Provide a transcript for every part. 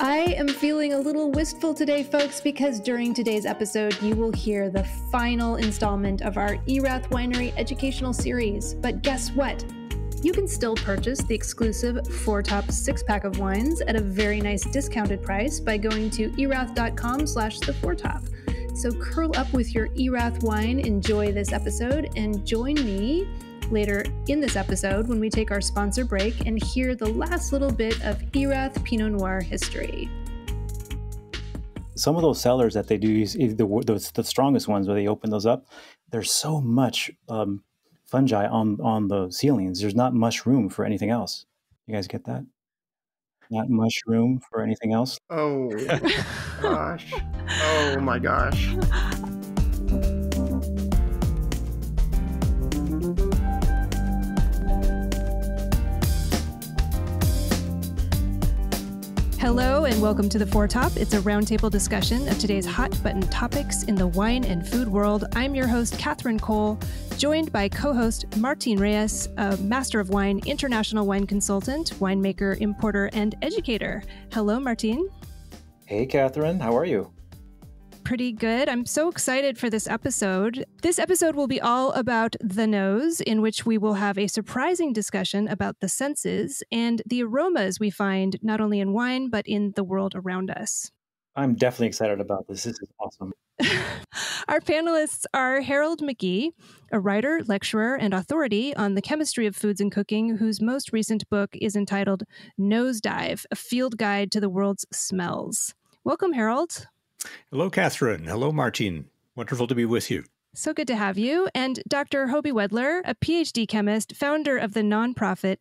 I am feeling a little wistful today, folks, because during today's episode, you will hear the final installment of our Erath Winery educational series. But guess what? You can still purchase the exclusive 4 Top 6-pack of wines at a very nice discounted price by going to erath.com/the4top. So curl up with your Erath wine, enjoy this episode, and join me later in this episode when we take our sponsor break and hear the last little bit of Erath Pinot Noir history. Some of those cellars that they do use, the strongest ones where they open those up, there's so much fungi on the ceilings. There's not much room for anything else. You guys get that? Not much room for anything else? Oh, gosh. Oh, my gosh. Hello and welcome to the 4 Top. It's a roundtable discussion of today's hot button topics in the wine and food world. I'm your host, Catherine Cole, joined by co-host Martin Reyes, a master of wine, international wine consultant, winemaker, importer, and educator. Hello, Martin. Hey, Catherine. How are you? Pretty good. I'm so excited for this episode. This episode will be all about the nose, in which we will have a surprising discussion about the senses and the aromas we find not only in wine, but in the world around us. I'm definitely excited about this. This is awesome. Our panelists are Harold McGee, a writer, lecturer, and authority on the chemistry of foods and cooking, whose most recent book is entitled Nosedive, a field guide to the world's smells. Welcome, Harold. Hello, Catherine. Hello, Martin. Wonderful to be with you. So good to have you. And Dr. Hoby Wedler, a PhD chemist, founder of the nonprofit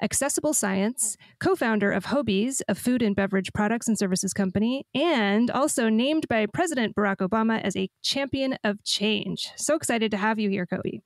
Accessible Science, co-founder of Hoby's, a food and beverage products and services company, and also named by President Barack Obama as a champion of change. So excited to have you here, Hoby.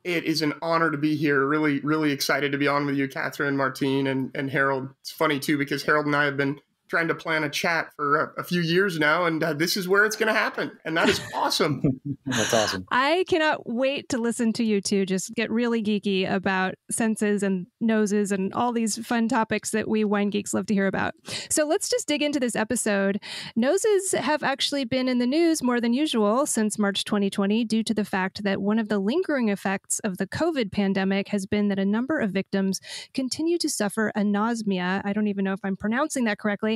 It is an honor to be here. Really, really excited to be on with you, Catherine, Martin, and Harold. It's funny, too, because Harold and I have been trying to plan a chat for a few years now, and this is where it's going to happen, and that is awesome. That's awesome. I cannot wait to listen to you two just get really geeky about senses and noses and all these fun topics that we wine geeks love to hear about. So let's just dig into this episode. Noses have actually been in the news more than usual since March 2020 due to the fact that one of the lingering effects of the COVID pandemic has been that a number of victims continue to suffer anosmia. I don't even know if I'm pronouncing that correctly.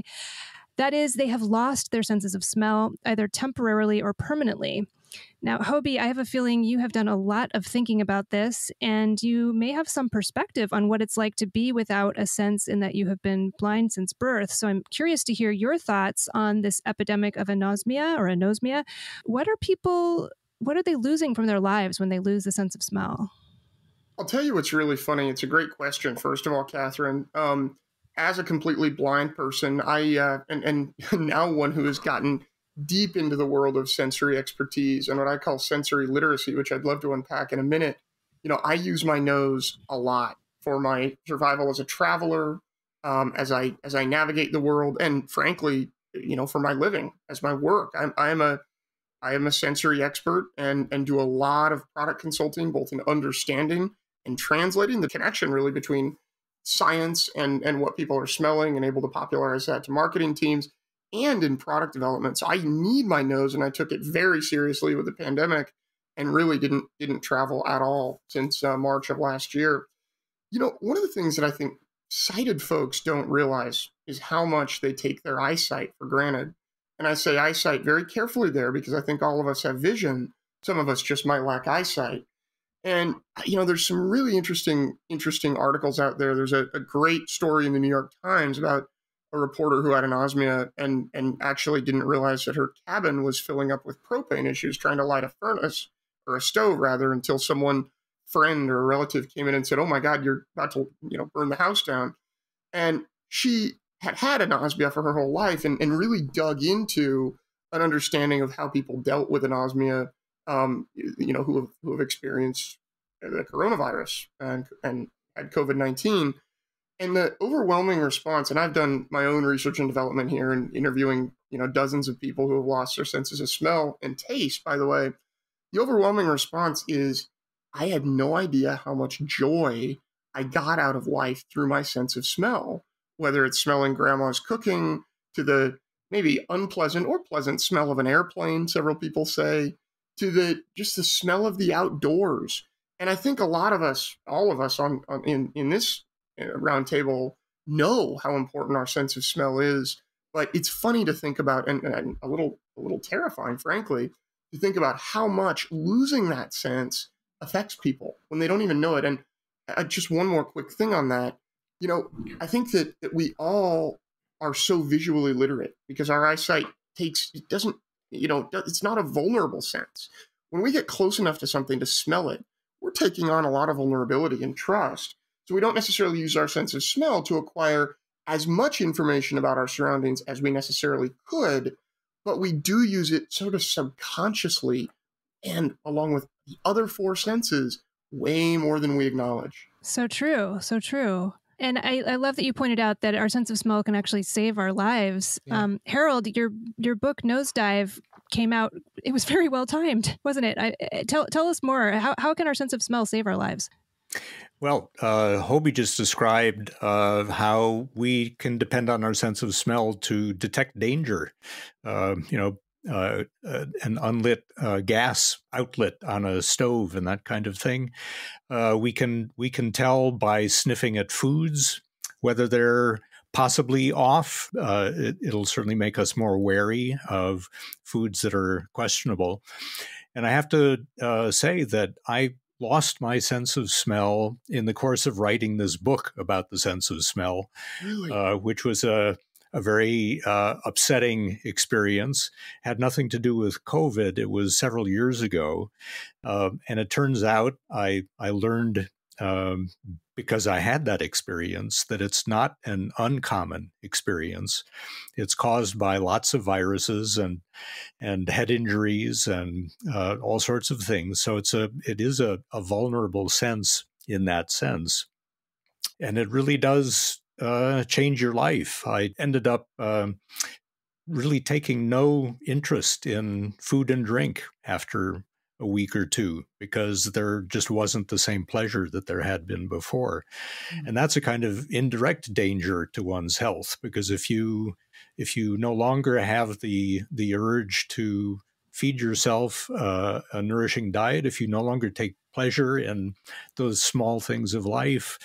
That is, they have lost their senses of smell, either temporarily or permanently. Now, Hoby, I have a feeling you have done a lot of thinking about this, and you may have some perspective on what it's like to be without a sense in that you have been blind since birth. So I'm curious to hear your thoughts on this epidemic of anosmia or anosmia. What are they losing from their lives when they lose the sense of smell? I'll tell you what's really funny. It's a great question, first of all, Catherine. As a completely blind person, and now one who has gotten deep into the world of sensory expertise and what I call sensory literacy, which I'd love to unpack in a minute. I use my nose a lot for my survival as a traveler, as I navigate the world, and frankly, for my living, as my work. I am a sensory expert and do a lot of product consulting, both in understanding and translating the connection really between science and what people are smelling and able to popularize that to marketing teams and in product development. So I need my nose, and I took it very seriously with the pandemic and really didn't travel at all since March of last year. One of the things that I think sighted folks don't realize is how much they take their eyesight for granted. And I say eyesight very carefully there because I think all of us have vision. Some of us just might lack eyesight. And, there's some really interesting articles out there. There's a great story in the New York Times about a reporter who had anosmia and actually didn't realize that her cabin was filling up with propane as she was trying to light a furnace, or a stove rather, until someone, friend or a relative, came in and said, "Oh my God, you're about to, burn the house down." And she had anosmia for her whole life and really dug into an understanding of how people dealt with anosmia, who have experienced the coronavirus and had COVID-19. And the overwhelming response, and I've done my own research and development here and interviewing, dozens of people who have lost their senses of smell and taste, by the way, the overwhelming response is, I had no idea how much joy I got out of life through my sense of smell, whether it's smelling grandma's cooking, to the maybe unpleasant or pleasant smell of an airplane, several people say, to just the smell of the outdoors. And I think a lot of us, all of us in this round table, know how important our sense of smell is. But it's funny to think about, and a little terrifying, frankly, to think about how much losing that sense affects people when they don't even know it. And just one more quick thing on that. I think that we all are so visually literate because our eyesight it's not a vulnerable sense. When we get close enough to something to smell it, we're taking on a lot of vulnerability and trust. So we don't necessarily use our sense of smell to acquire as much information about our surroundings as we necessarily could, but we do use it sort of subconsciously and along with the other four senses way more than we acknowledge. So true. So true. And I love that you pointed out that our sense of smell can actually save our lives. Yeah. Harold, your book Nosedive came out. It was very well timed, wasn't it? Tell us more. How can our sense of smell save our lives? Well, Hoby just described how we can depend on our sense of smell to detect danger. An unlit gas outlet on a stove and that kind of thing. We can tell by sniffing at foods whether they're possibly off. It'll certainly make us more wary of foods that are questionable. And I have to say that I lost my sense of smell in the course of writing this book about the sense of smell, Really? which was a very upsetting experience. Had nothing to do with COVID. It was several years ago. And it turns out I learned, because I had that experience, that it's not an uncommon experience. It's caused by lots of viruses and head injuries and all sorts of things. So it is a vulnerable sense in that sense. And it really does change your life. I ended up really taking no interest in food and drink after a week or two because there just wasn't the same pleasure that there had been before. And that's a kind of indirect danger to one's health, because if you no longer have the urge to feed yourself a nourishing diet, if you no longer take pleasure in those small things of life,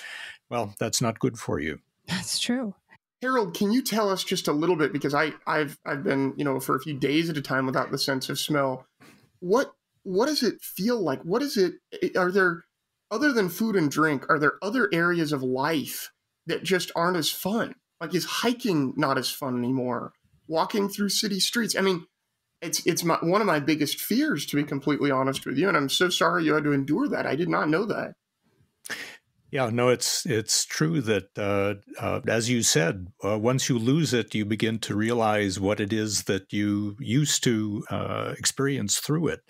well, that's not good for you. That's true. Harold, can you tell us just a little bit, because I've been, for a few days at a time without the sense of smell. What does it feel like? Are there, other than food and drink, are there other areas of life that just aren't as fun? Like, is hiking not as fun anymore? Walking through city streets? I mean, it's one of my biggest fears, to be completely honest with you. And I'm so sorry you had to endure that. I did not know that. Yeah, no, it's true that, as you said, once you lose it, you begin to realize what it is that you used to experience through it.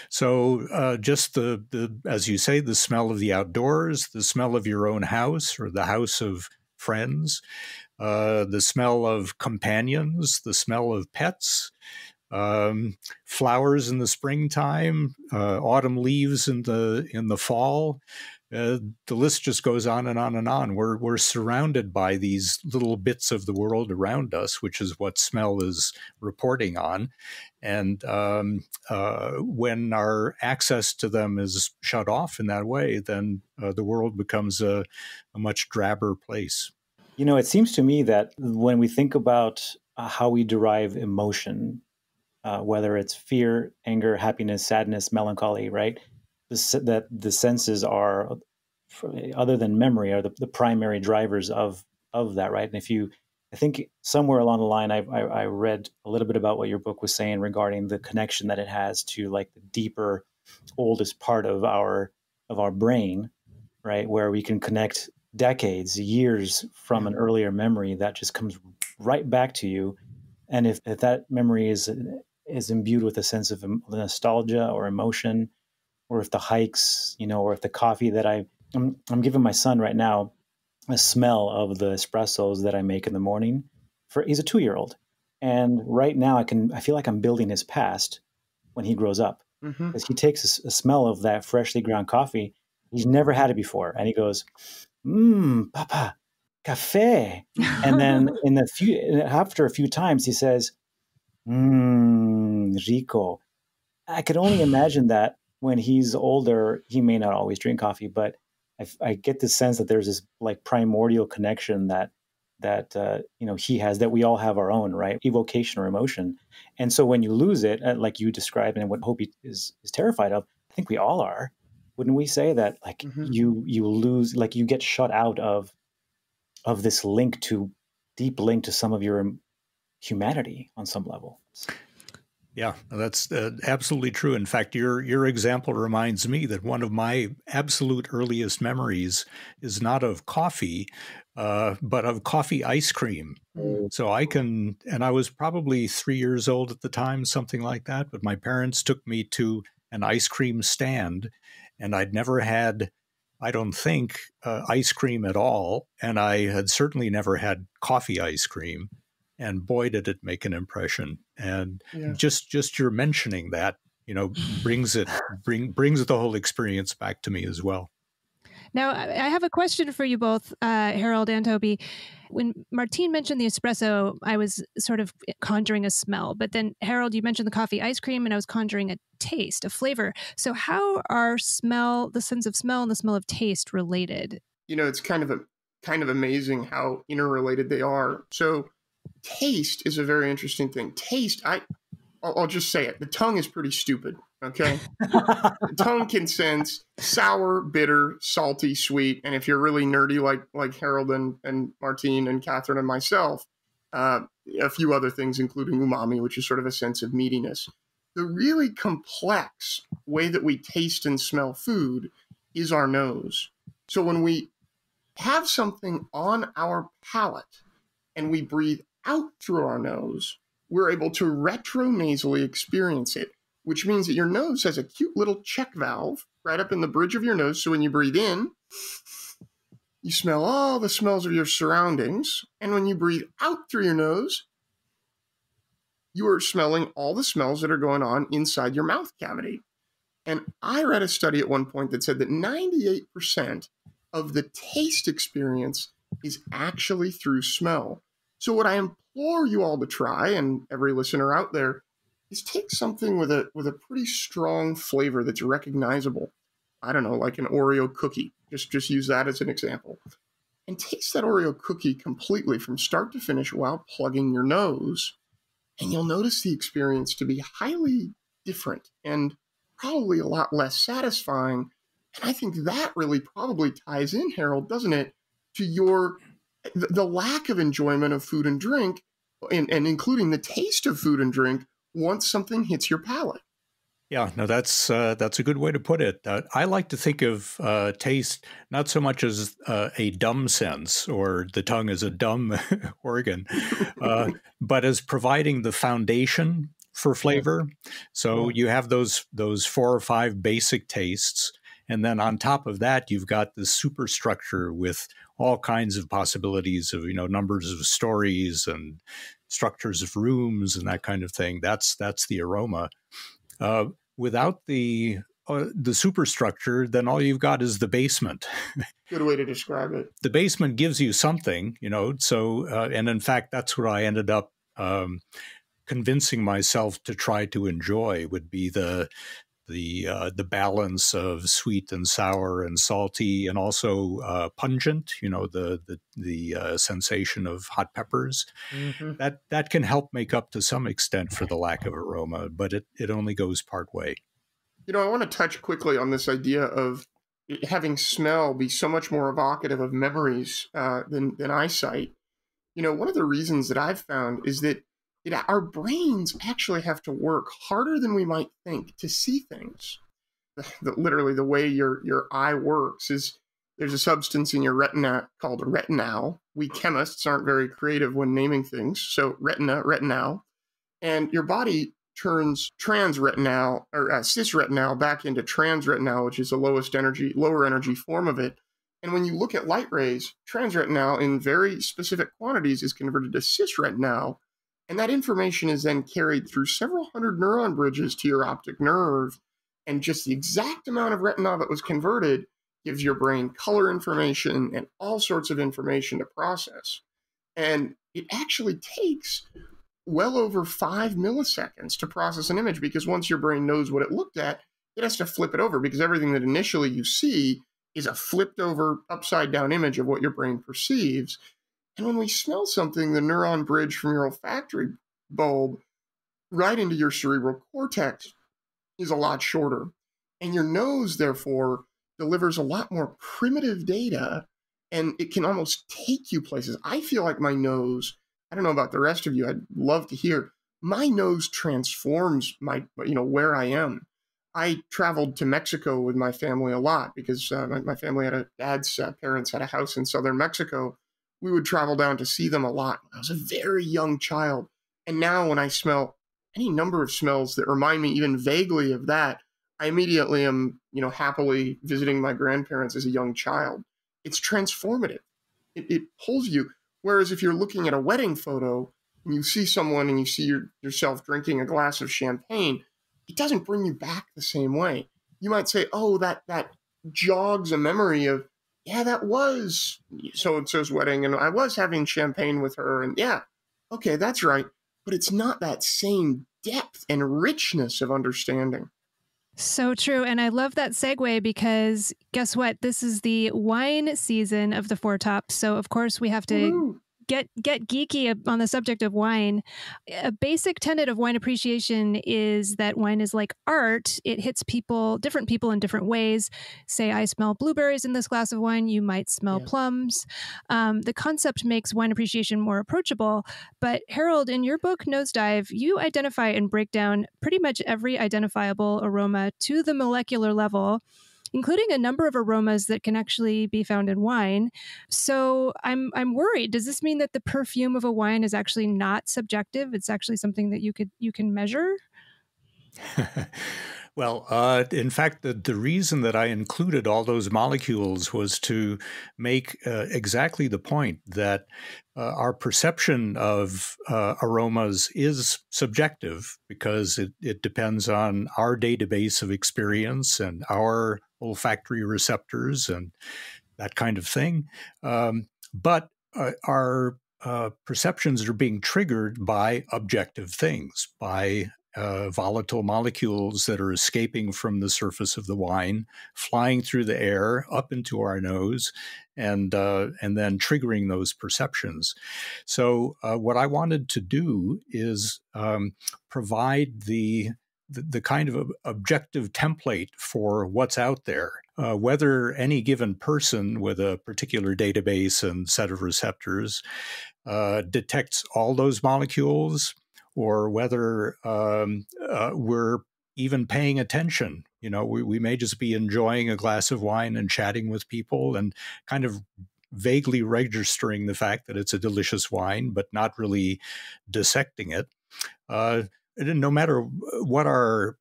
So just as you say, the smell of the outdoors, the smell of your own house or the house of friends, the smell of companions, the smell of pets, flowers in the springtime, autumn leaves in the fall. The list just goes on and on and on. We're surrounded by these little bits of the world around us, which is what smell is reporting on. And when our access to them is shut off in that way, then the world becomes a much drabber place. It seems to me that when we think about how we derive emotion, whether it's fear, anger, happiness, sadness, melancholy, right? That the senses are, other than memory, are the primary drivers of that, right? And I think somewhere along the line, I read a little bit about what your book was saying regarding the connection that it has to like the deeper, oldest part of our brain, right? Where we can connect decades, years from an earlier memory that just comes right back to you. And if that memory is imbued with a sense of nostalgia or emotion, or if the hikes, or if the coffee that I'm giving my son right now a smell of the espressos that I make in the morning. He's a 2-year-old, and right now I feel like I'm building his past when he grows up, because he takes a smell of that freshly ground coffee. He's never had it before, and he goes, "Papa, cafe. And then after a few times, he says, rico. I could only imagine that when he's older, he may not always drink coffee, but I get the sense that there's this like primordial connection that he has, that we all have our own, right? Evocation or emotion. And so when you lose it, like you described and what Hoby is terrified of, I think we all are. Wouldn't we say that like you lose, like you get shut out of this deep link to some of your humanity on some level? Yeah, that's absolutely true. In fact, your example reminds me that one of my absolute earliest memories is not of coffee, but of coffee ice cream. So I was probably 3 years old at the time, something like that, but my parents took me to an ice cream stand, and I'd never had, I don't think, ice cream at all, and I had certainly never had coffee ice cream. And boy, did it make an impression. And just your mentioning that, brings the whole experience back to me as well. Now, I have a question for you both, Harold and Hoby. When Martine mentioned the espresso, I was sort of conjuring a smell. But then, Harold, you mentioned the coffee ice cream, and I was conjuring a taste, a flavor. So how are the sense of smell and the smell of taste related? It's kind of amazing how interrelated they are. So taste is a very interesting thing. Taste, I'll just say it. The tongue is pretty stupid, okay? The tongue can sense sour, bitter, salty, sweet, and if you're really nerdy like Harold and Martine and Catherine and myself, a few other things, including umami, which is sort of a sense of meatiness. The really complex way that we taste and smell food is our nose. So when we have something on our palate and we breathe out through our nose, we're able to retronasally experience it, which means that your nose has a cute little check valve right up in the bridge of your nose. So when you breathe in, you smell all the smells of your surroundings. And when you breathe out through your nose, you are smelling all the smells that are going on inside your mouth cavity. And I read a study at one point that said that 98% of the taste experience is actually through smell. So what I implore you all to try, and every listener out there, is take something with a pretty strong flavor that's recognizable. I don't know, like an Oreo cookie. Just use that as an example. And taste that Oreo cookie completely from start to finish while plugging your nose. And you'll notice the experience to be highly different and probably a lot less satisfying. And I think that really probably ties in, Harold, doesn't it, to the lack of enjoyment of food and drink, and including the taste of food and drink once something hits your palate. Yeah, no, that's a good way to put it. I like to think of taste not so much as a dumb sense, or the tongue as a dumb organ, but as providing the foundation for flavor. So you have those 4 or 5 basic tastes, and then on top of that, you've got the superstructure with all kinds of possibilities of, numbers of stories and structures of rooms and that kind of thing. That's the aroma. Without the superstructure, then all you've got is the basement. Good way to describe it. The basement gives you something, so, and in fact, that's what I ended up convincing myself to try to enjoy, would be the balance of sweet and sour and salty, and also pungent. The sensation of hot peppers. Mm-hmm. That can help make up to some extent for the lack of aroma, but it only goes part way. I want to touch quickly on this idea of having smell be so much more evocative of memories than eyesight. One of the reasons that I've found is that our brains actually have to work harder than we might think to see things. Literally, the way your eye works is there's a substance in your retina called retinal. We chemists aren't very creative when naming things. So retinal. And your body turns transretinal or cisretinal back into transretinal, which is the lower energy form of it. And when you look at light rays, transretinal in very specific quantities is converted to cisretinal. And that information is then carried through several hundred neuron bridges to your optic nerve. And just the exact amount of retinol that was converted gives your brain color information and all sorts of information to process. And it actually takes well over 5 milliseconds to process an image, because once your brain knows what it looked at, it has to flip it over, because everything that initially you see is a flipped over upside down image of what your brain perceives. And when we smell something, the neuron bridge from your olfactory bulb right into your cerebral cortex is a lot shorter. And your nose, therefore, delivers a lot more primitive data, and it can almost take you places. I feel like my nose, I don't know about the rest of you, I'd love to hear, my nose transforms where I am. I traveled to Mexico with my family a lot because my family dad's parents had a house in southern Mexico. We would travel down to see them a lot. I was a very young child. And now when I smell any number of smells that remind me even vaguely of that, I immediately am, happily visiting my grandparents as a young child. It's transformative. It pulls you. Whereas if you're looking at a wedding photo and you see someone and you see yourself drinking a glass of champagne, it doesn't bring you back the same way. You might say, oh, that jogs a memory of, yeah, that was so-and-so's wedding, and I was having champagne with her, and yeah, okay, that's right. But it's not that same depth and richness of understanding. So true. And I love that segue, because guess what? This is the wine season of the Four Tops. So, of course, we have to get geeky on the subject of wine. A basic tenet of wine appreciation is that wine is like art. It hits different people in different ways. Say I smell blueberries in this glass of wine, you might smell plums. The concept makes wine appreciation more approachable. But Harold, in your book, Nosedive, you identify and break down pretty much every identifiable aroma to the molecular level, including a number of aromas that can actually be found in wine. So I'm worried. Does this mean that the perfume of a wine is actually not subjective? It's actually something that you can measure? Well, in fact, the reason that I included all those molecules was to make exactly the point that our perception of aromas is subjective, because it depends on our database of experience and our olfactory receptors and that kind of thing. But our perceptions are being triggered by objective things, by volatile molecules that are escaping from the surface of the wine, flying through the air up into our nose, and then triggering those perceptions. So what I wanted to do is provide the kind of objective template for what's out there. Whether any given person with a particular database and set of receptors detects all those molecules, or whether we're even paying attention. We may just be enjoying a glass of wine and chatting with people and kind of vaguely registering the fact that it's a delicious wine, but not really dissecting it. No matter what our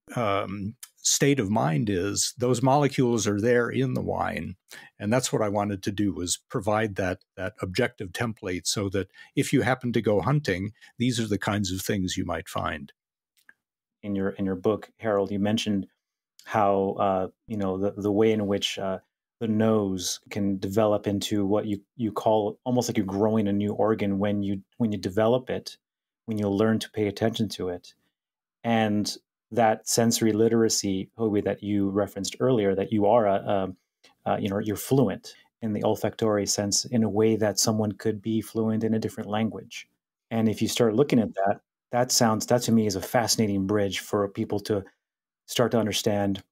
state of mind is, those molecules are there in the wine. And that's what I wanted to do, was provide that objective template, so that if you happen to go hunting, these are the kinds of things you might find. In your book, Harold, you mentioned how the way in which the nose can develop into what you call almost like you're growing a new organ when you develop it, when you learn to pay attention to it. And that sensory literacy, Hoby, that you referenced earlier, that you are you're fluent in the olfactory sense in a way that someone could be fluent in a different language. And if you start looking at that to me is a fascinating bridge for people to start to understand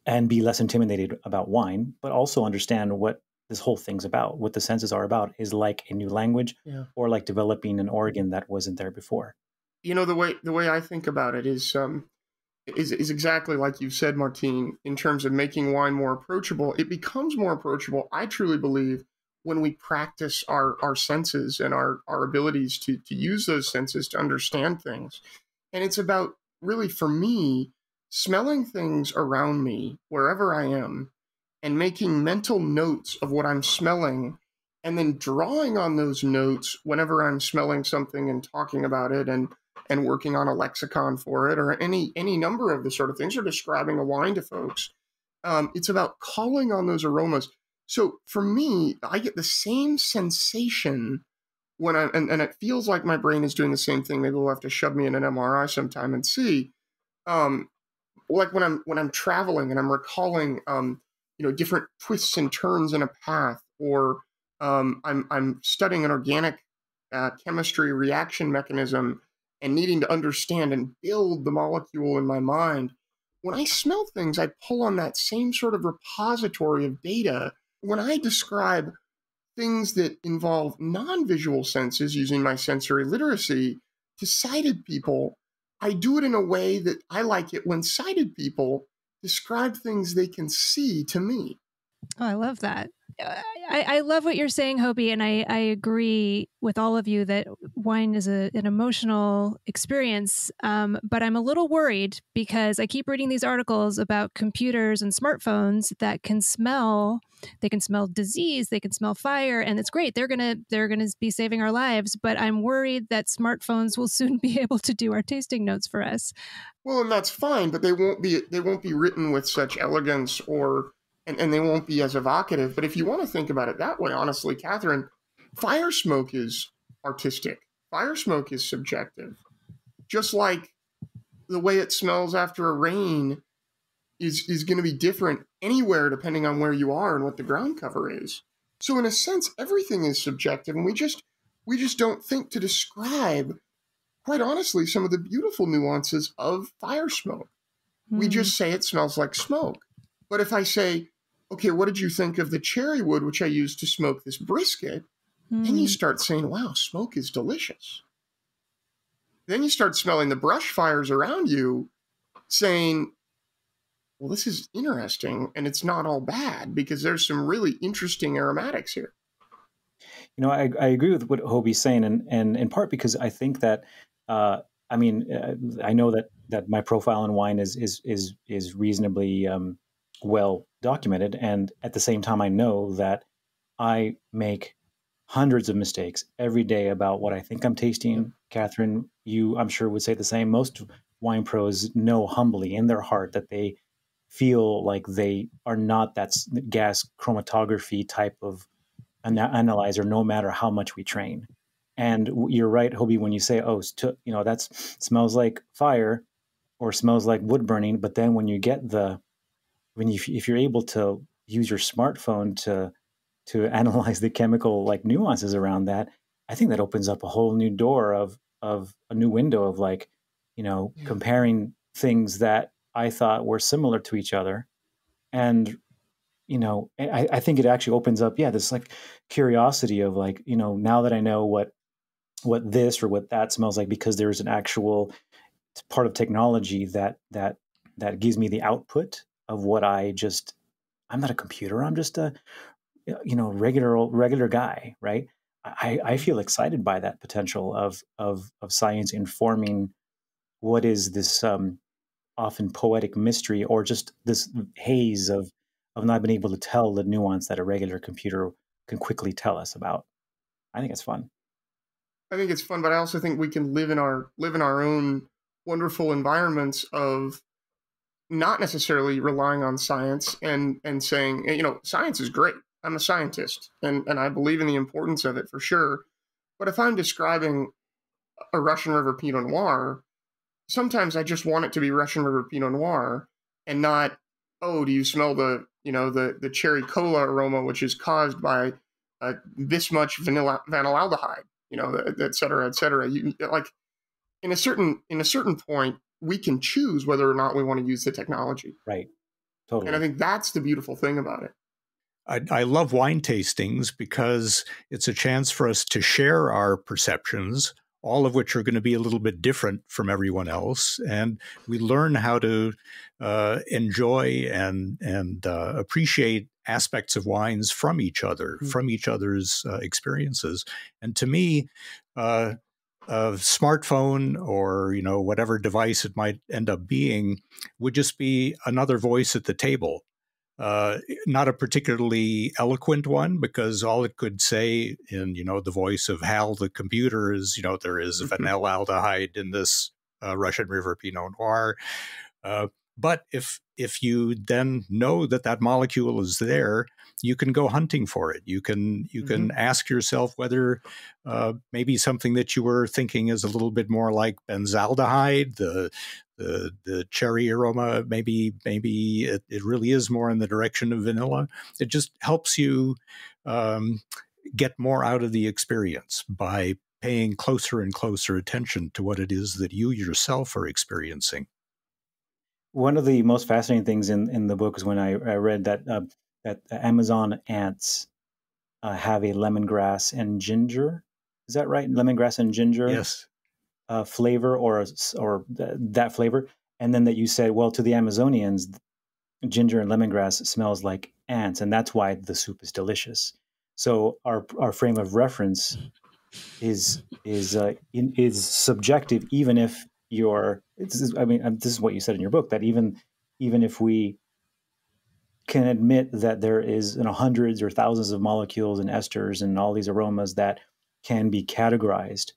and be less intimidated about wine, but also understand what this whole thing's about, what the senses are about, is like a new language, or like developing an organ that wasn't there before. The way I think about it is exactly like you said, Martine, in terms of making wine more approachable. It becomes more approachable, I truly believe, when we practice our senses and our abilities to use those senses to understand things. And it's about, really, for me, smelling things around me, wherever I am, and making mental notes of what I'm smelling, and then drawing on those notes whenever I'm smelling something and talking about it, and working on a lexicon for it, or any number of the sort of things, or describing a wine to folks. It's about calling on those aromas. So for me, I get the same sensation when and it feels like my brain is doing the same thing. Maybe we'll have to shove me in an MRI sometime and see. Like when I'm traveling and I'm recalling, different twists and turns in a path, or I'm studying an organic chemistry reaction mechanism and needing to understand and build the molecule in my mind. When I smell things, I pull on that same sort of repository of data. When I describe things that involve non-visual senses using my sensory literacy to sighted people, I do it in a way that I like it when sighted people describe things they can see to me. Oh, I love that. I love what you're saying, Hoby, and I agree with all of you that wine is an emotional experience. But I'm a little worried because I keep reading these articles about computers and smartphones that can smell. They can smell disease. They can smell fire, and it's great. They're gonna be saving our lives. But I'm worried that smartphones will soon be able to do our tasting notes for us. Well, and that's fine, but they won't be written with such elegance and they won't be as evocative. But if you want to think about it that way, honestly, Catherine, fire smoke is artistic. Fire smoke is subjective. Just like the way it smells after a rain is going to be different anywhere depending on where you are and what the ground cover is. So in a sense, everything is subjective, and we just don't think to describe, quite honestly, some of the beautiful nuances of fire smoke. We just say it smells like smoke. But if I say, okay, what did you think of the cherry wood, which I used to smoke this brisket? Then you start saying, wow, smoke is delicious. Then you start smelling the brush fires around you, saying, well, this is interesting, and it's not all bad because there's some really interesting aromatics here. I agree with what Hoby's saying, and in part because I think that, I know that my profile in wine is reasonably well documented, and at the same time, I know that I make hundreds of mistakes every day about what I think I'm tasting. Catherine, you, I'm sure, would say the same. Most wine pros know humbly in their heart that they feel like they are not that gas chromatography type of analyzer, no matter how much we train. And you're right, Hoby, when you say, that smells like fire or smells like wood burning. But then when you get if you're able to use your smartphone to analyze the chemical like nuances around that, I think that opens up a whole new door of a new window of comparing things that I thought were similar to each other. And, I think it actually opens up, this like curiosity of now that I know what this or what that smells like, because there's an actual part of technology that gives me the output of what I'm not a computer. I'm just a, regular guy, right? I feel excited by that potential of science informing what is this often poetic mystery, or just this haze of not being able to tell the nuance that a regular computer can quickly tell us about. I think it's fun. I think it's fun, but I also think we can live in our own wonderful environments of not necessarily relying on science and saying, science is great. I'm a scientist and I believe in the importance of it for sure. But if I'm describing a Russian River Pinot Noir, sometimes I just want it to be Russian River Pinot Noir and not, oh, do you smell the cherry cola aroma, which is caused by this much vanillaldehyde, et cetera, et cetera. In a certain point, we can choose whether or not we want to use the technology. Right. Totally. And I think that's the beautiful thing about it. I love wine tastings because it's a chance for us to share our perceptions, all of which are going to be a little bit different from everyone else. And we learn how to enjoy and appreciate aspects of wines from each other, from each other's experiences. And to me, a smartphone or, whatever device it might end up being would just be another voice at the table. Not a particularly eloquent one, because all it could say in, the voice of Hal the computer is, there is vanillaldehyde in this Russian River Pinot Noir. But if you then know that that molecule is there, you can go hunting for it. You can ask yourself whether maybe something that you were thinking is a little bit more like benzaldehyde, the cherry aroma, maybe it really is more in the direction of vanilla. It just helps you get more out of the experience by paying closer and closer attention to what it is that you yourself are experiencing. One of the most fascinating things in the book is when I read that that Amazon ants have a lemongrass and ginger. Is that right? Lemongrass and ginger. Yes. Flavor or that flavor, and then that you said, well, to the Amazonians, ginger and lemongrass smells like ants, and that's why the soup is delicious. So our frame of reference is subjective, even if this is what you said in your book, that even if we can admit that there is hundreds or thousands of molecules and esters and all these aromas that can be categorized,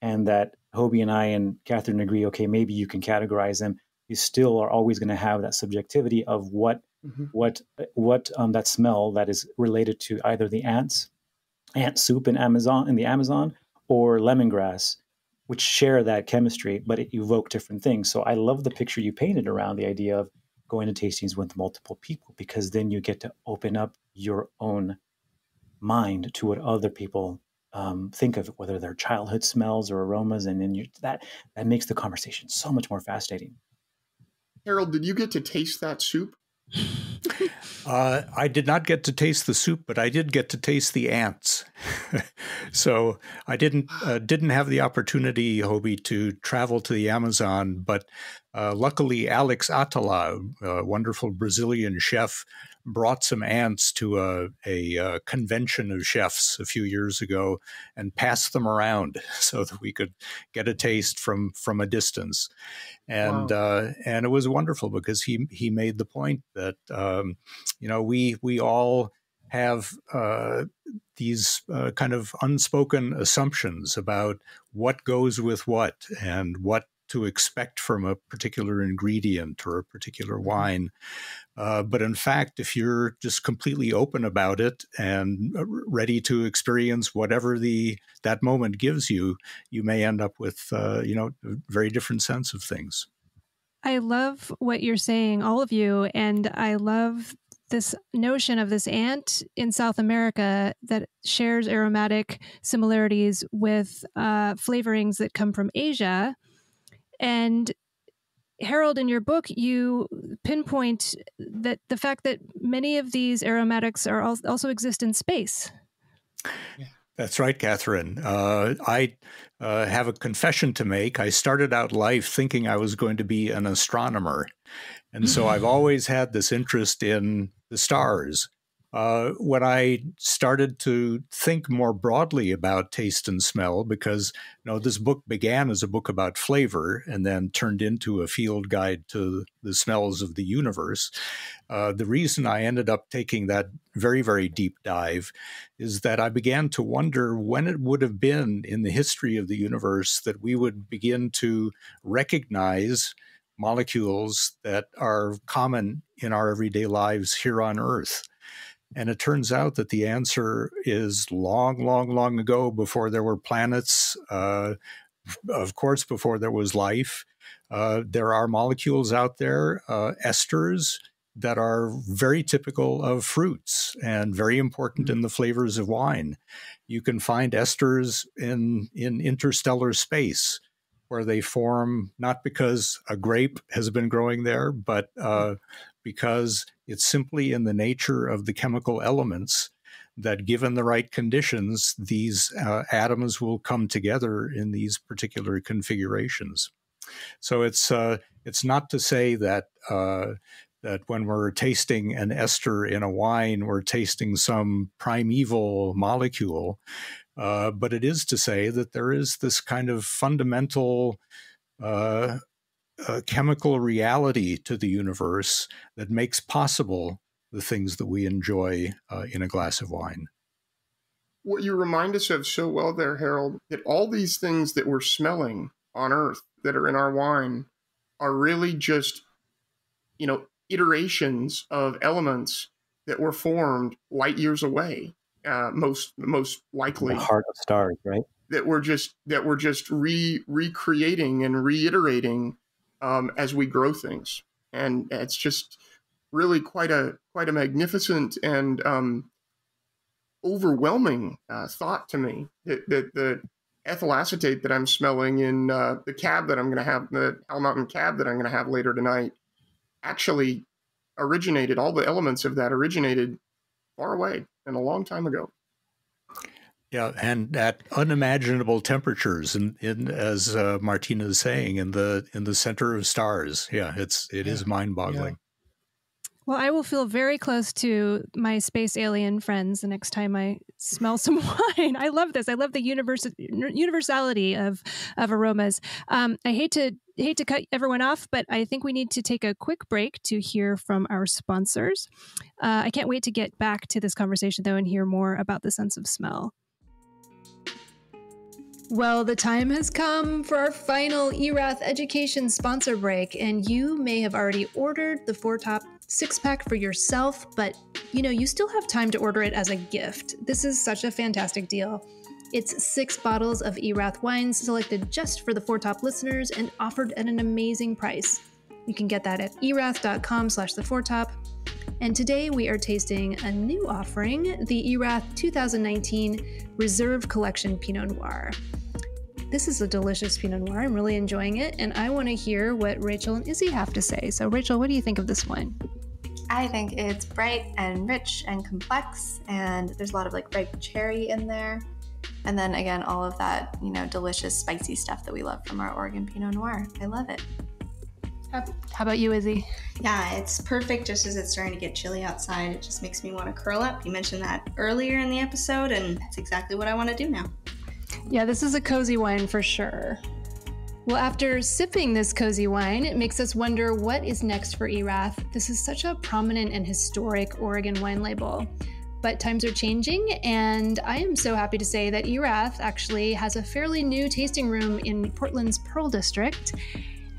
and that Hoby and I and Catherine agree, okay, maybe you can categorize them, you still are always going to have that subjectivity of what that smell that is related to either the ant soup in the Amazon, or lemongrass, which share that chemistry, but it evoke different things. So I love the picture you painted around the idea of going to tastings with multiple people, because then you get to open up your own mind to what other people think of, whether they're childhood smells or aromas, and then that makes the conversation so much more fascinating. Harold, did you get to taste that soup? I did not get to taste the soup, but I did get to taste the ants. So I didn't have the opportunity, Hoby, to travel to the Amazon, but luckily Alex Atala, a wonderful Brazilian chef, brought some ants to a convention of chefs a few years ago and passed them around so that we could get a taste from a distance. And Wow. And it was wonderful because he made the point that we all have these kind of unspoken assumptions about what goes with what and what to expect from a particular ingredient or a particular wine. But in fact, if you're just completely open about it and ready to experience whatever that moment gives you, you may end up with a very different sense of things. I love what you're saying, all of you, and I love this notion of this ant in South America that shares aromatic similarities with flavorings that come from Asia. And Harold, in your book, you pinpoint that the fact that many of these aromatics are also exist in space. Yeah. That's right, Catherine. I have a confession to make. I started out life thinking I was going to be an astronomer. And so I've always had this interest in the stars. When I started to think more broadly about taste and smell, because this book began as a book about flavor and then turned into a field guide to the smells of the universe, the reason I ended up taking that very, very deep dive is that I began to wonder when it would have been in the history of the universe that we would begin to recognize molecules that are common in our everyday lives here on Earth. And it turns out that the answer is long, long, long ago, before there were planets, of course, before there was life. There are molecules out there, esters, that are very typical of fruits and very important in the flavors of wine. You can find esters in interstellar space, where they form not because a grape has been growing there, but because it's simply in the nature of the chemical elements that, given the right conditions, these atoms will come together in these particular configurations. So it's not to say that that when we're tasting an ester in a wine, we're tasting some primeval molecule, but it is to say that there is this kind of fundamental chemical reality to the universe that makes possible the things that we enjoy in a glass of wine. What you remind us of so well there, Harold, that all these things that we're smelling on Earth that are in our wine are really just iterations of elements that were formed light years away, most likely. The heart of stars, right? That we're just recreating and reiterating as we grow things, and it's just really quite a magnificent and overwhelming thought to me that the ethyl acetate that I'm smelling in the cab that I'm going to have, the Hell Mountain cab that I'm going to have later tonight, actually originated. All the elements of that originated far away and a long time ago. Yeah, and at unimaginable temperatures, in as Martina is saying, in the center of stars. Yeah, it is mind-boggling. Yeah. Well, I will feel very close to my space alien friends the next time I smell some wine. I love this. I love the universality of aromas. I hate to cut everyone off, but I think we need to take a quick break to hear from our sponsors. I can't wait to get back to this conversation, though, and hear more about the sense of smell. Well, the time has come for our final ERATH Education sponsor break, and you may have already ordered the 4-Top 6-pack for yourself, but you still have time to order it as a gift. This is such a fantastic deal. It's 6 bottles of ERATH wines selected just for the 4-Top listeners and offered at an amazing price. You can get that at erath.com/the4top. And today we are tasting a new offering, the ERATH 2019 Reserve Collection Pinot Noir. This is a delicious Pinot Noir. I'm really enjoying it, and I want to hear what Rachel and Izzy have to say. So Rachel, what do you think of this wine? I think it's bright and rich and complex, and there's a lot of ripe cherry in there. And then again, all of that, delicious spicy stuff that we love from our Oregon Pinot Noir. I love it. How about you, Izzy? Yeah, it's perfect just as it's starting to get chilly outside. It just makes me want to curl up. You mentioned that earlier in the episode, and that's exactly what I want to do now. Yeah, this is a cozy wine for sure. Well, after sipping this cozy wine, it makes us wonder what is next for ERATH. This is such a prominent and historic Oregon wine label. But times are changing, and I am so happy to say that ERATH actually has a fairly new tasting room in Portland's Pearl District.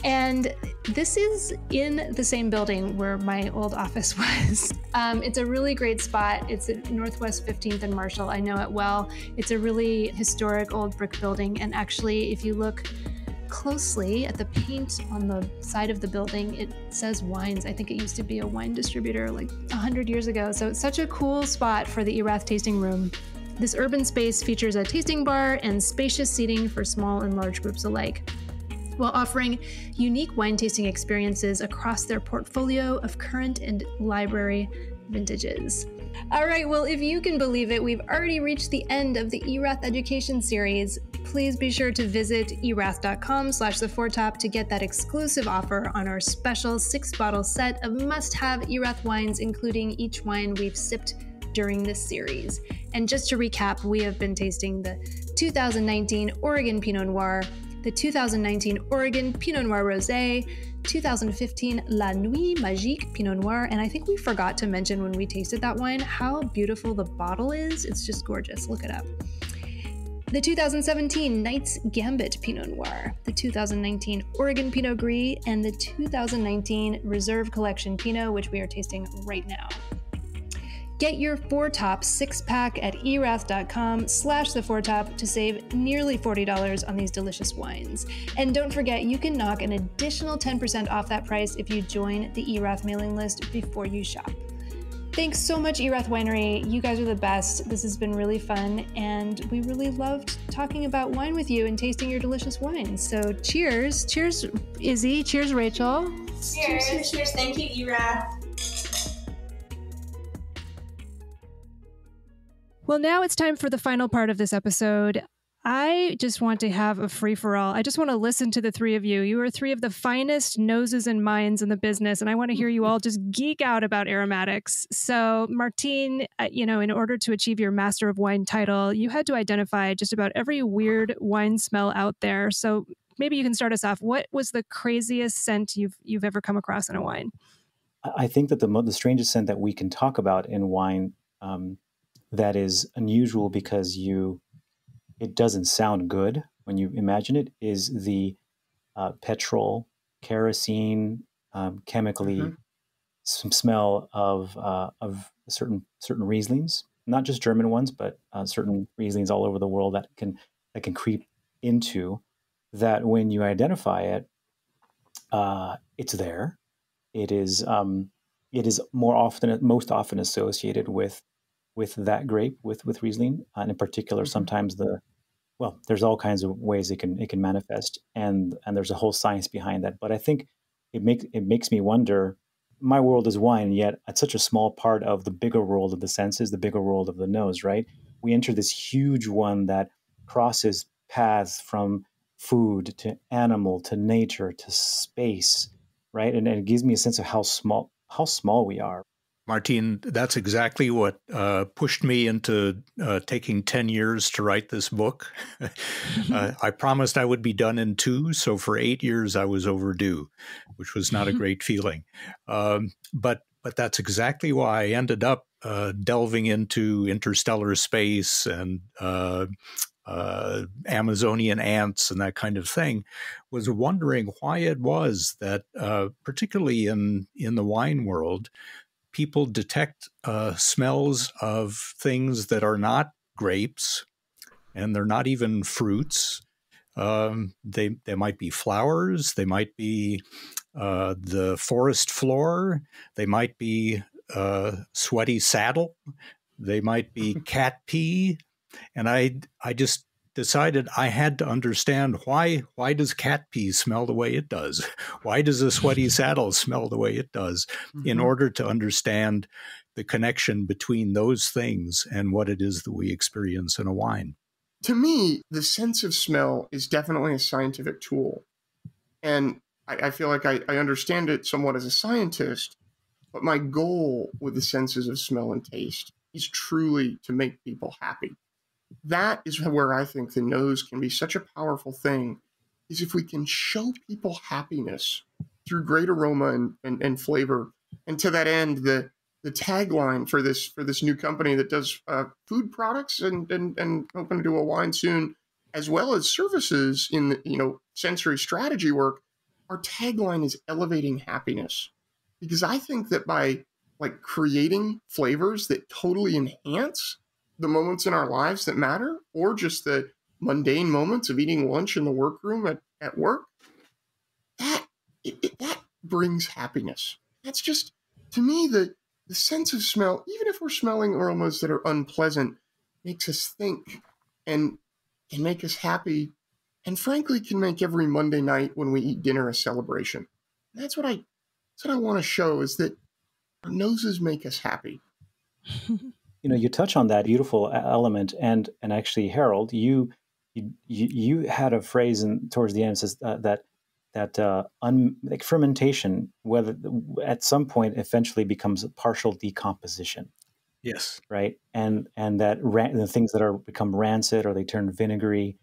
And this is in the same building where my old office was. It's a really great spot. It's at Northwest 15th and Marshall. I know it well. It's a really historic old brick building. And actually, if you look closely at the paint on the side of the building, it says wines. I think it used to be a wine distributor 100 years ago. So it's such a cool spot for the ERATH tasting room. This urban space features a tasting bar and spacious seating for small and large groups alike, while offering unique wine tasting experiences across their portfolio of current and library vintages. All right, well, if you can believe it, we've already reached the end of the ERATH Education series. Please be sure to visit erath.com/the4top to get that exclusive offer on our special 6-bottle set of must-have ERATH wines, including each wine we've sipped during this series. And just to recap, we have been tasting the 2019 Oregon Pinot Noir, the 2019 Oregon Pinot Noir Rosé, 2015 La Nuit Magique Pinot Noir, and I think we forgot to mention when we tasted that wine how beautiful the bottle is. It's just gorgeous. Look it up. The 2017 Knight's Gambit Pinot Noir, the 2019 Oregon Pinot Gris, and the 2019 Reserve Collection Pinot, which we are tasting right now. Get your 4-Top 6-pack at erath.com/the4top to save nearly $40 on these delicious wines. And don't forget, you can knock an additional 10% off that price if you join the ERATH mailing list before you shop. Thanks so much, ERATH Winery. You guys are the best. This has been really fun, and we really loved talking about wine with you and tasting your delicious wines. So cheers. Cheers, Izzy. Cheers, Rachel. Cheers. Cheers. Thank you, ERATH. Well, now it's time for the final part of this episode. I just want to have a free-for-all. I just want to listen to the three of you. You are three of the finest noses and minds in the business, and I want to hear you all just geek out about aromatics. So, Martine, in order to achieve your Master of Wine title, you had to identify just about every weird wine smell out there. So maybe you can start us off. What was the craziest scent you've ever come across in a wine? I think that the strangest scent that we can talk about in wine that is unusual because it doesn't sound good when you imagine it is the petrol, kerosene, chemically some smell of certain Rieslings, not just German ones, but certain Rieslings all over the world that can creep into that. When you identify it, it's there. It is most often associated with that grape, with Riesling, and in particular, sometimes there's all kinds of ways it can manifest, and there's a whole science behind that. But I think it makes me wonder. My world is wine, and yet it's such a small part of the bigger world of the senses, the bigger world of the nose, right? We enter this huge one that crosses paths from food to animal to nature to space, right? And it gives me a sense of how small we are. Martine, that's exactly what pushed me into taking 10 years to write this book. I promised I would be done in 2, so for 8 years I was overdue, which was not a great feeling. But that's exactly why I ended up delving into interstellar space and Amazonian ants and that kind of thing, was wondering why it was that, particularly in the wine world, people detect smells of things that are not grapes, and they're not even fruits. They might be flowers. They might be the forest floor. They might be sweaty saddle. They might be cat pee. And I just decided I had to understand why does cat pee smell the way it does? Why does a sweaty saddle smell the way it does? In order to understand the connection between those things and what it is that we experience in a wine. To me, the sense of smell is definitely a scientific tool. And I feel like I understand it somewhat as a scientist, but my goal with the senses of smell and taste is truly to make people happy. That is where I think the nose can be such a powerful thing, is if we can show people happiness through great aroma and flavor. And to that end, the tagline for this new company that does food products and hoping to do a wine soon, as well as services in the, sensory strategy work, our tagline is elevating happiness. Because I think that by creating flavors that totally enhance the moments in our lives that matter, or just the mundane moments of eating lunch in the workroom at work, that brings happiness. That's just, to me, the sense of smell, even if we're smelling aromas that are unpleasant, makes us think and can make us happy, and frankly can make every Monday night when we eat dinner a celebration. And that's what I want to show, is that our noses make us happy. You touch on that beautiful element, and actually, Harold, you had a phrase towards the end says that fermentation, whether at some point eventually becomes a partial decomposition. Yes. Right, and that the things that become rancid or they turn vinegary,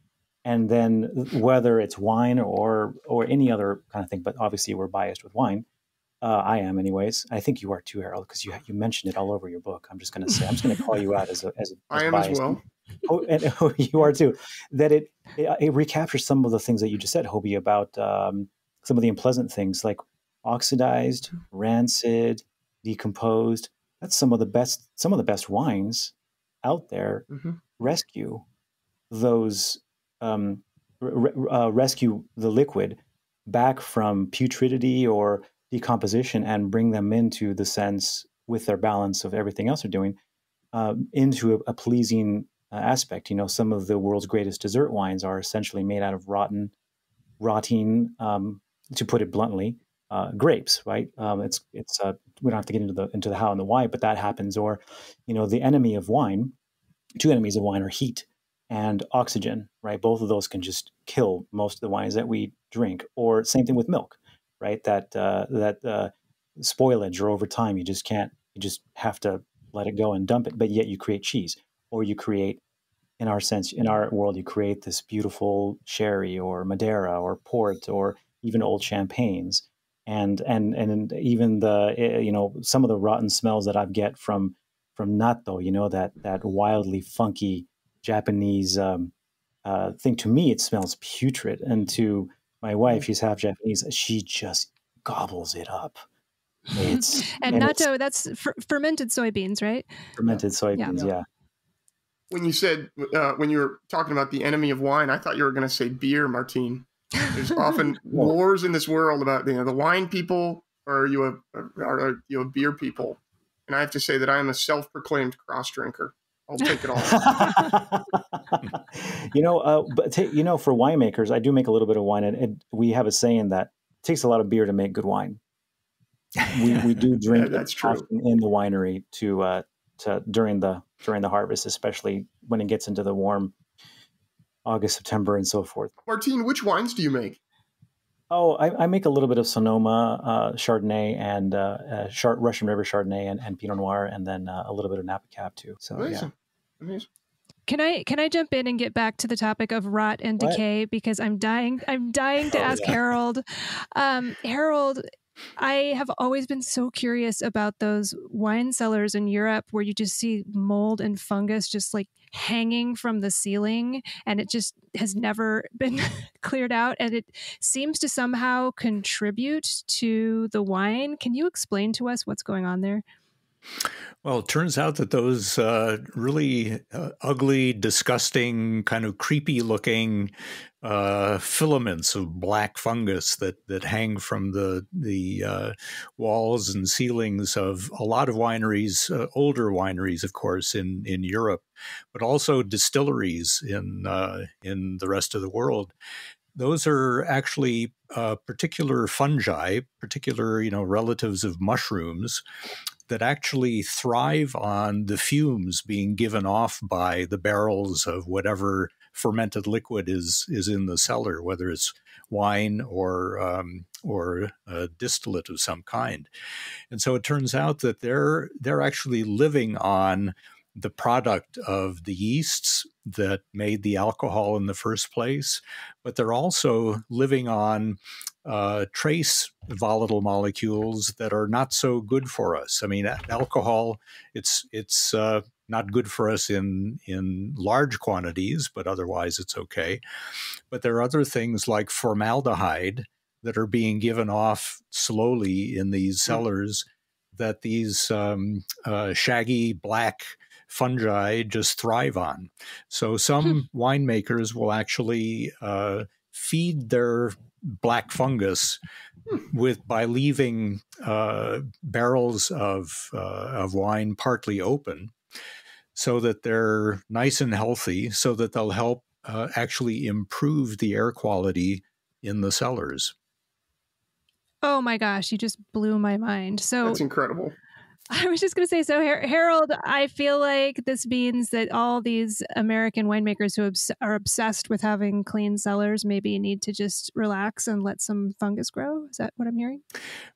and then whether it's wine or any other kind of thing, but obviously we're biased with wine. I am, anyways. I think you are too, Harold, because you mentioned it all over your book. I'm just going to call you out as I am biased. as well. And you are too. That it recaptures some of the things that you just said, Hoby, about some of the unpleasant things like oxidized, rancid, decomposed. That's some of the best wines out there. Rescue those, rescue the liquid back from putridity or decomposition and bring them into the sense, with their balance of everything else they're doing, into a pleasing aspect. Some of the world's greatest dessert wines are essentially made out of rotting, to put it bluntly, grapes, right? It's we don't have to get into the how and the why, but that happens. Or, the enemy of wine, two enemies of wine are heat and oxygen, right? Both of those can just kill most of the wines that we drink. Or same thing with milk, right? That spoilage, or over time, you just have to let it go and dump it, but yet you create cheese, or you create, in our world, you create this beautiful sherry or Madeira or port or even old champagnes. And even some of the rotten smells that I get from natto, that wildly funky Japanese thing. To me, it smells putrid, and to my wife, she's half Japanese, she just gobbles it up. And natto, that's fermented soybeans, right? Fermented soybeans, yeah. When you said, when you were talking about the enemy of wine, I thought you were going to say beer, Martine. There's often wars in this world about, the wine people, or are you a beer people? And I have to say that I am a self-proclaimed cross drinker. I'll take it all. For winemakers, I do make a little bit of wine, and we have a saying that it takes a lot of beer to make good wine. We do drink that's true in the winery to during the harvest, especially when it gets into the warm August, September, and so forth. Martine, which wines do you make? Oh, I make a little bit of Sonoma Chardonnay and Russian River Chardonnay and Pinot Noir, and then a little bit of Napa Cab too. So Amazing. Can I jump in and get back to the topic of rot and decay, because I'm dying to ask Harold. Harold, I have always been so curious about those wine cellars in Europe where you just see mold and fungus just like hanging from the ceiling, and it just has never been cleared out, and it seems to somehow contribute to the wine. Can you explain to us what's going on there? Well, it turns out that those really ugly, disgusting, kind of creepy-looking filaments of black fungus that hang from the walls and ceilings of a lot of wineries, older wineries, of course, in Europe, but also distilleries in the rest of the world. Those are actually particular fungi, particular relatives of mushrooms, that actually thrive on the fumes being given off by the barrels of whatever fermented liquid is in the cellar, whether it's wine or a distillate of some kind. And so it turns out that they're actually living on the product of the yeasts that made the alcohol in the first place, but they're also living on trace volatile molecules that are not so good for us. I mean, alcohol, it's not good for us in large quantities, but otherwise it's okay. But there are other things like formaldehyde that are being given off slowly in these cellars that these shaggy black fungi just thrive on. So some winemakers will actually feed their black fungus by leaving barrels of wine partly open, so that they're nice and healthy, so that they'll help actually improve the air quality in the cellars. Oh my gosh, you just blew my mind. So that's incredible. I was just going to say, so Harold, I feel like this means that all these American winemakers who are obsessed with having clean cellars maybe need to just relax and let some fungus grow. Is that what I'm hearing?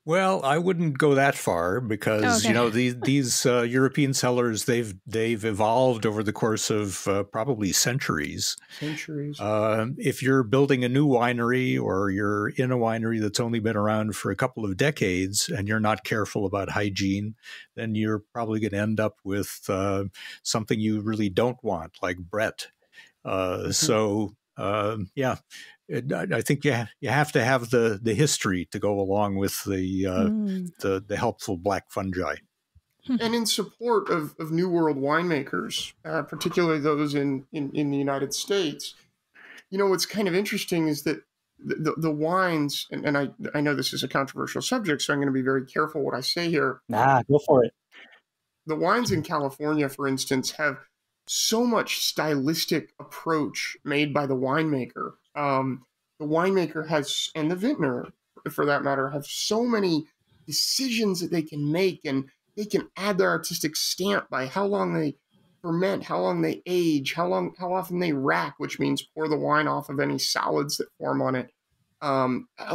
Well, I wouldn't go that far because, these European cellars, they've evolved over the course of probably centuries. If you're building a new winery or you're in a winery that's only been around for a couple of decades and you're not careful about hygiene, then you're probably going to end up with something you really don't want, like Brett. I think you have to have the history to go along with the helpful black fungi. And in support of New World winemakers, particularly those in the United States, what's kind of interesting is that the wines, and I know this is a controversial subject, so I'm going to be very careful what I say here. Go for it. The wines in California, for instance, have so much stylistic approach made by the winemaker. The winemaker has, and the vintner, for that matter, have so many decisions that they can make, and they can add their artistic stamp by how long they ferment, how long they age, how often they rack, which means pour the wine off of any solids that form on it.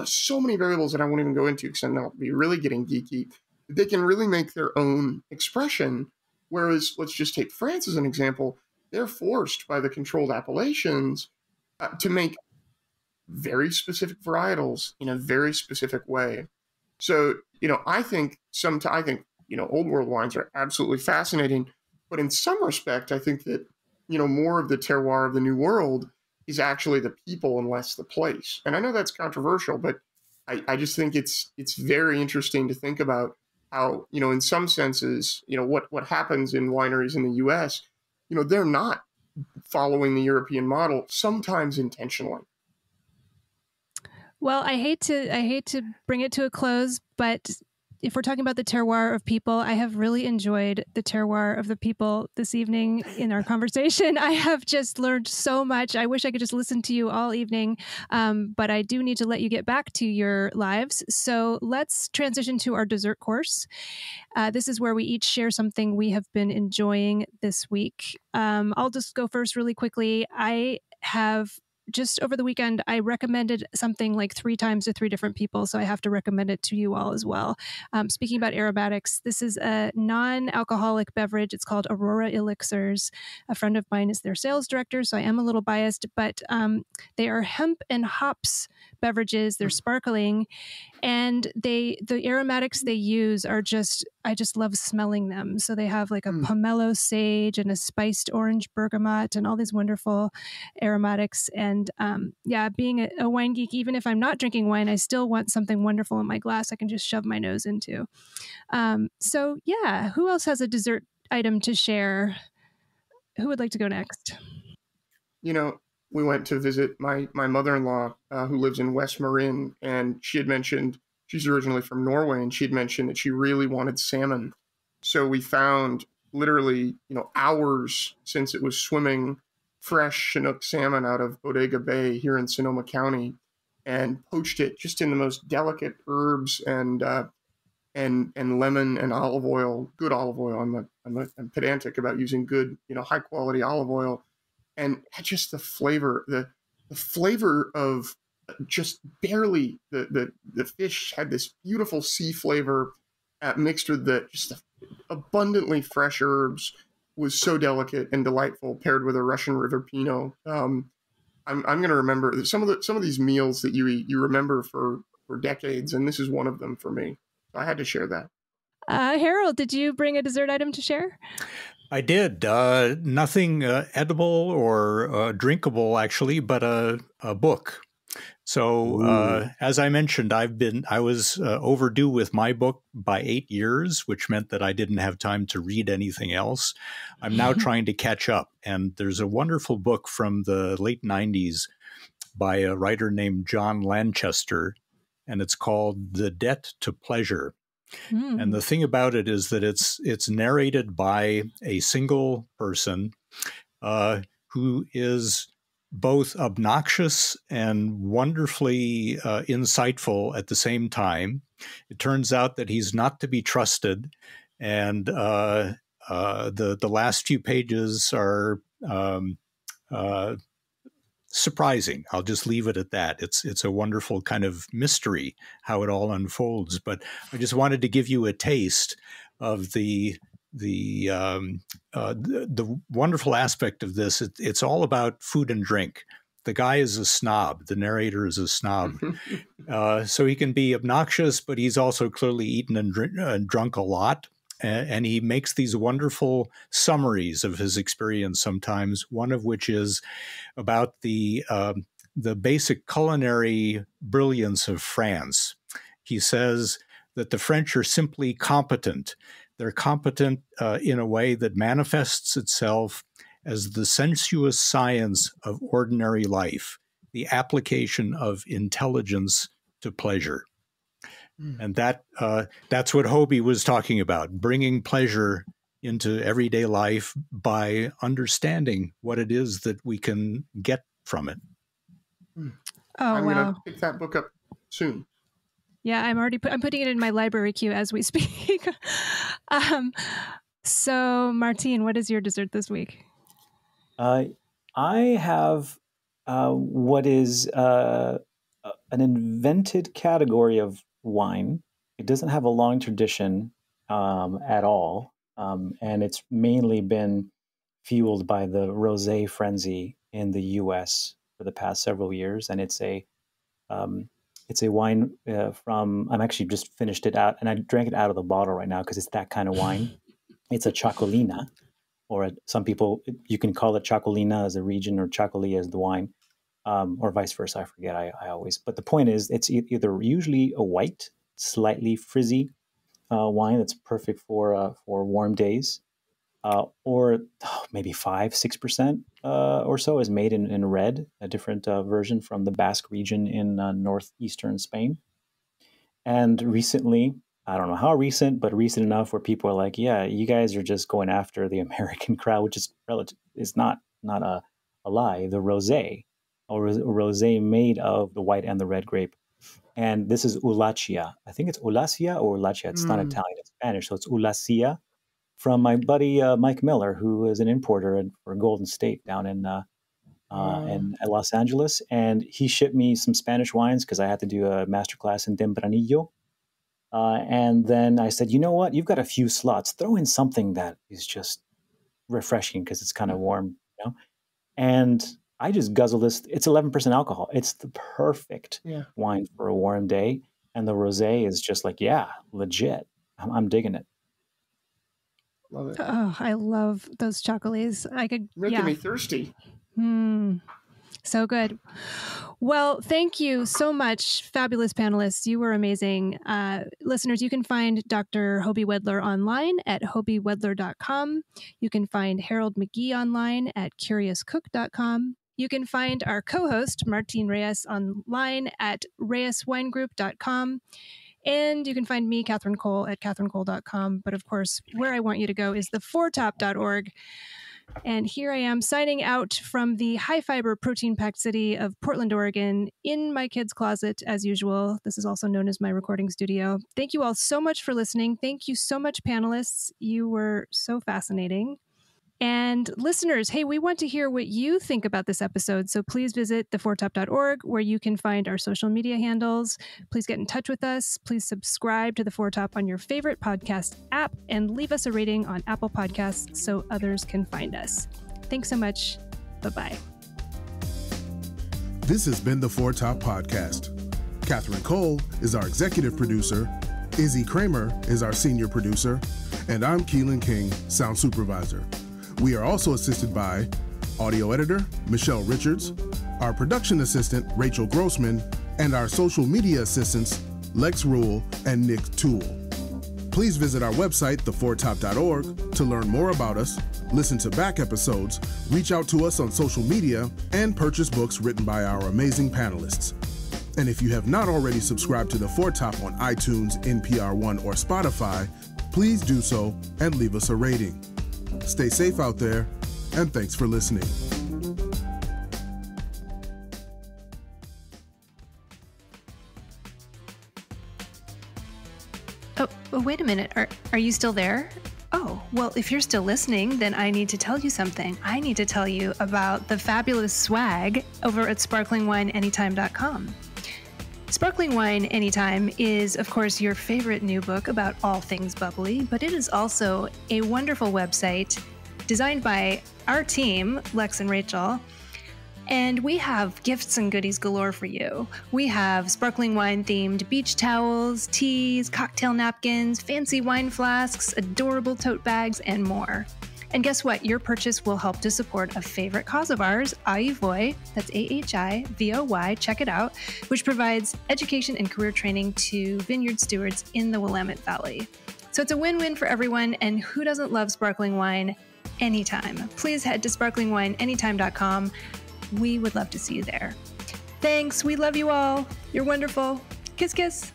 So many variables that I won't even go into because then I'll be really getting geeky. They can really make their own expression. Whereas, let's just take France as an example. They're forced by the controlled appellations to make very specific varietals in a very specific way. So, I think old world wines are absolutely fascinating. But in some respect, I think that, more of the terroir of the New World is actually the people and less the place. And I know that's controversial, but I just think it's very interesting to think about how, in some senses, what happens in wineries in the US, they're not following the European model, sometimes intentionally. Well, I hate to bring it to a close, but if we're talking about the terroir of people, I have really enjoyed the terroir of the people this evening in our conversation. I have just learned so much. I wish I could just listen to you all evening, but I do need to let you get back to your lives. So let's transition to our dessert course. This is where we each share something we have been enjoying this week. I'll just go first really quickly. I have just over the weekend, I recommended something like 3 times to 3 different people, so I have to recommend it to you all as well. Speaking about aromatics, this is a non-alcoholic beverage. It's called Aurora Elixirs. A friend of mine is their sales director, so I am a little biased, but they are hemp and hops beverages. They're sparkling, and the aromatics they use are I just love smelling them. So they have like a pomelo sage and a spiced orange bergamot and all these wonderful aromatics. And being a wine geek, even if I'm not drinking wine, I still want something wonderful in my glass I can just shove my nose into. Who else has a dessert item to share? Who would like to go next? We went to visit my mother-in-law who lives in West Marin, and she had mentioned, she's originally from Norway, and she had mentioned that she really wanted salmon. So we found literally, hours since it was swimming, fresh Chinook salmon out of Bodega Bay here in Sonoma County, and poached it just in the most delicate herbs and lemon and olive oil, good olive oil. I'm pedantic about using good, high quality olive oil. And just the flavor, the flavor of just barely the fish had this beautiful sea flavor mixed with the abundantly fresh herbs, was so delicate and delightful, paired with a Russian River Pinot. I'm going to remember some of these meals that you eat, you remember for decades, and this is one of them for me. I had to share that. Harold, did you bring a dessert item to share? I did. Nothing edible or drinkable, actually, but a book. So, as I mentioned, I was overdue with my book by 8 years, which meant that I didn't have time to read anything else. I'm now trying to catch up. And there's a wonderful book from the late 90s by a writer named John Lanchester, and it's called The Debt to Pleasure. And the thing about it is that it's narrated by a single person who is both obnoxious and wonderfully insightful at the same time. It turns out that he's not to be trusted, and the last few pages are surprising. I'll just leave it at that. It's a wonderful kind of mystery how it all unfolds. But I just wanted to give you a taste of the wonderful aspect of this. It's all about food and drink. The guy is a snob. The narrator is a snob. So he can be obnoxious, but he's also clearly eaten and drunk a lot. And he makes these wonderful summaries of his experience sometimes, one of which is about the basic culinary brilliance of France. He says that the French are simply competent. They're competent in a way that manifests itself as the sensuous science of ordinary life, the application of intelligence to pleasure. And that's what Hoby was talking about, bringing pleasure into everyday life by understanding what it is that we can get from it. I'm going to pick that book up soon. Yeah, I'm putting it in my library queue as we speak. So, Martine, what is your dessert this week? I have what is an invented category of wine. It doesn't have a long tradition at all, and it's mainly been fueled by the rosé frenzy in the U.S. for the past several years, and it's a wine from. I'm actually just finished it out, and I drank it out of the bottle right now because it's that kind of wine. It's a Chacolina, or some people you can call it Chacolina as a region or Chacoli as the wine. Or vice versa. I forget. I always. But the point is, it's either usually a white, slightly frizzy, wine that's perfect for warm days. Or maybe 5-6% or so is made in red, a different version from the Basque region in northeastern Spain. And recently, I don't know how recent, but recent enough where people are like, yeah, you guys are just going after the American crowd, which is relative, is not a lie. The rosé, or rosé made of the white and the red grape. And this is Ulacia. I think it's Ulacia or Ulacia. It's not Italian, it's Spanish. So it's Ulacia from my buddy Mike Miller, who is an importer for Golden State down in Los Angeles. And he shipped me some Spanish wines because I had to do a masterclass in Tempranillo. And then I said, you know what? You've got a few slots. Throw in something that is just refreshing because it's kind of warm, you know? And I just guzzle this. It's 11% alcohol. It's the perfect wine for a warm day. And the rosé is just like, yeah, legit. I'm digging it. Love it. Oh, I love those chocolates. Making me thirsty. So good. Well, thank you so much, fabulous panelists. You were amazing. Listeners, you can find Dr. Hoby Wedler online at hobywedler.com. You can find Harold McGee online at curiouscook.com. You can find our co-host, Martin Reyes, online at reyeswinegroup.com. And you can find me, Catherine Cole, at catherinecole.com. But of course, where I want you to go is theforetop.org. And here I am signing out from the high-fiber, protein-packed city of Portland, Oregon, in my kid's closet, as usual. This is also known as my recording studio. Thank you all so much for listening. Thank you so much, panelists. You were so fascinating. And listeners, hey, we want to hear what you think about this episode, so please visit theforetop.org, where you can find our social media handles. Please get in touch with us. Please subscribe to The Foretop on your favorite podcast app, and leave us a rating on Apple Podcasts so others can find us. Thanks so much. Bye-bye. This has been The Foretop Podcast. Catherine Cole is our executive producer, Izzy Kramer is our senior producer, and I'm Keelan King, sound supervisor. We are also assisted by audio editor, Michelle Richards, our production assistant, Rachel Grossman, and our social media assistants, Lex Rule and Nick Toole. Please visit our website, theforetop.org, to learn more about us, listen to back episodes, reach out to us on social media, and purchase books written by our amazing panelists. And if you have not already subscribed to The Foretop on iTunes, NPR One, or Spotify, please do so and leave us a rating. Stay safe out there, and thanks for listening. Oh, wait a minute. Are you still there? Oh, well, if you're still listening, then I need to tell you something. I need to tell you about the fabulous swag over at sparklingwineanytime.com. Sparkling Wine Anytime is, of course, your favorite new book about all things bubbly, but it is also a wonderful website designed by our team, Lex and Rachel, and we have gifts and goodies galore for you. We have sparkling wine-themed beach towels, teas, cocktail napkins, fancy wine flasks, adorable tote bags, and more. And guess what? Your purchase will help to support a favorite cause of ours, Ahivoy, that's AHIVOY, check it out, which provides education and career training to vineyard stewards in the Willamette Valley. So it's a win-win for everyone, and who doesn't love sparkling wine anytime? Please head to sparklingwineanytime.com. We would love to see you there. Thanks. We love you all. You're wonderful. Kiss, kiss.